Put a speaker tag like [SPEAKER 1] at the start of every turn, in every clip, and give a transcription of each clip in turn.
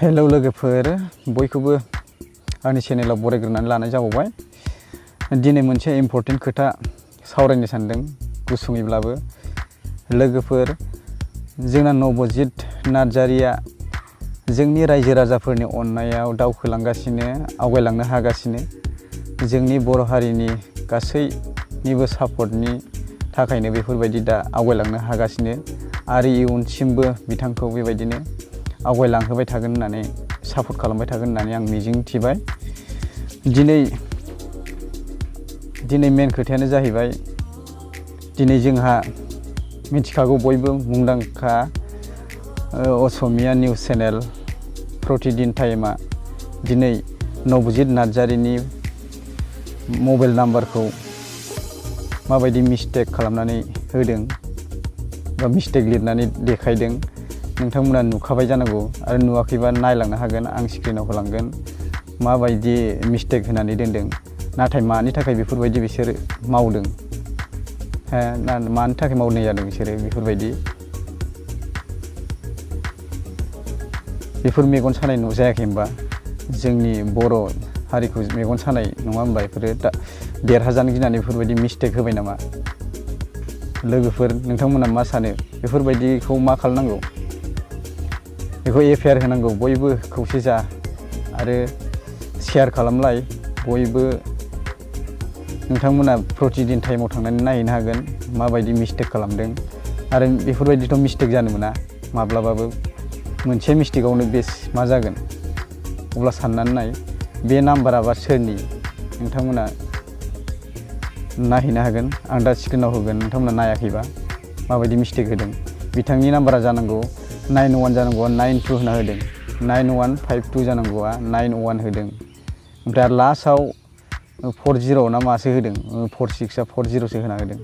[SPEAKER 1] Hello लोगोफोर बयखौबो आंनि चेनेलाव बरायग्रोनानै लानाय जाबावबाय। दिनै मोनसे इम्पर्टेन्ट खोथा सावरायनो सानदों गुसुङैब्लाबो। लोगोफोर जोंना नबजित नार्जारिया जोंनि रायजो राजाफोरनि अननायाव दावखोलांगासिनो, आवगायलांनो हागासिनो। जोंनि बर' हारिनि गासैनिबो सापर्टनि थाखायनो बेफोरबायदि दा आवगायलांनो हागासिनो आरो इयुनसिमबो बिथांखौ बेबायदिनो आवगायलांहोबाय थागोन होननानै सापर्ट खालामबाय थागोन होननानै आं मिजिं थिबाय। दिनै मेन खोथायानो जाहैबाय, दिनै जोंहा मिथिखागौ बयबो मुंदांखा असमिया निउस चेनेल प्रतिदिन टाइमआ दिनै नबजित नार्जारिनि मबाइल नाम्बारखौ माबायदि मिस्टेक खालामनानै होदों बा मिस्टेक लिरनानै देखायदों। नोंथांमोना नुखाबाय जानांगौ आरो नुवाखैबा नायलांनो हागोन, आं स्क्रिनाव होलांगोन माबायदि मिस्टेक होनानै दोनदों। नाथाय मानि थाखाय बेफोरबायदि बिसोरो मावदों, मानि थाखाय मावनाय जादों बिसोरो बेफोरबायदि? बेफोर मेगन सानाय नुजायाखै होनबा? जोंनि बर' हारिखौ मेगन सानाय नङा होनबा? बेफोरो दा देरहाजानो गिनानै बेफोरबायदि मिस्टेक होबाय नामा? लोगोफोर नोंथांमोना मा सानो? बेफोरबायदिखौ मा खालामनांगौ? बेखौ एफआइआर होनांगौ, बयबो खौसे जा आरो शेयार खालामलाय। बयबो नोंथांमोना प्रतिदिन टाइमाव थांनानै नायहैनो हागोन माबायदि मिस्टेक खालामदों। आरो बेफोरबायदिथ' मिस्टेक जानो मोना माब्लाबाबो। मोनसे मिस्टेकआवनो बेस मा जागोन? अब्ला साननानै नाय, बे नाम्बाराबा सोरनि? नोंथांमोना नायहैनो हागोन, आं दा स्क्रिनाव होगोन। नोंथांमोना नायाखैबा माबायदि मिस्टेक होदों? बिथांनि नाम्बारा जानांगौ 91 जानांगौआ 92 होना होदों, 9152 जानांगौआ 91 होदों। ओमफ्राय आरो लास्टआव 40 ना मासो होदों, 46आ 40सो होना होदों।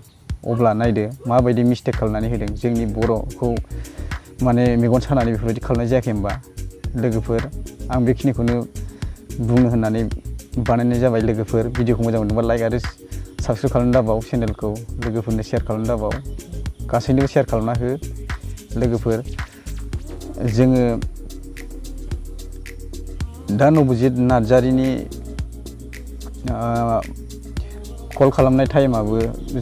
[SPEAKER 1] अब्ला नायदो माबायदि मिस्टेक खालामनानै होदों। जोंनि बर'खौ माने मेगन सानानै बेफोरबायदि खालामनाय जायाखै होनबा? लोगोफोर आं बेखिनिखौनो बुंनो होननानै बानायनाय जाबाय। लोगोफोर भिडिअखौ मोजां मोनदोंबा लाइक आरो साबस्क्राइब खालामनो दाबाव, चेनेलखौ लोगोफोरनो शेयार खालामनो दाबाव, गासैनोबो शेयार खालामना हो। लोगोफोर जोङो दा नबजित नार्जारिनि कल खालामनाय टाइमाबो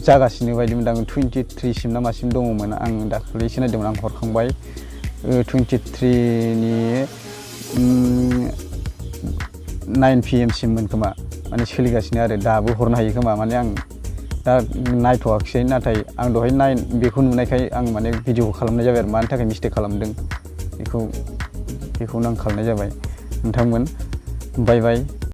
[SPEAKER 1] जागासिनो बायदि मोनदां। 23सिम ना मासिम दङमोन, आं दाखालिसो नायदोंमोन, आं हरखांबाय। 23नि 9 PM सिममोन खोमा, माने सोलिगासिनो आरो दाबो हरनो हायो खोमा। माने आं दा नायथ'वाखिसै, नाथाय आं दहाय बेखौ नुनायखाय आं माने भिडिअखौ खालामनाय जाबाय आरो मानि थाखाय मिस्टेक खालामदों बेखौनो आं खालामनाय जाबाय। नोंथांमोन बाय बाय।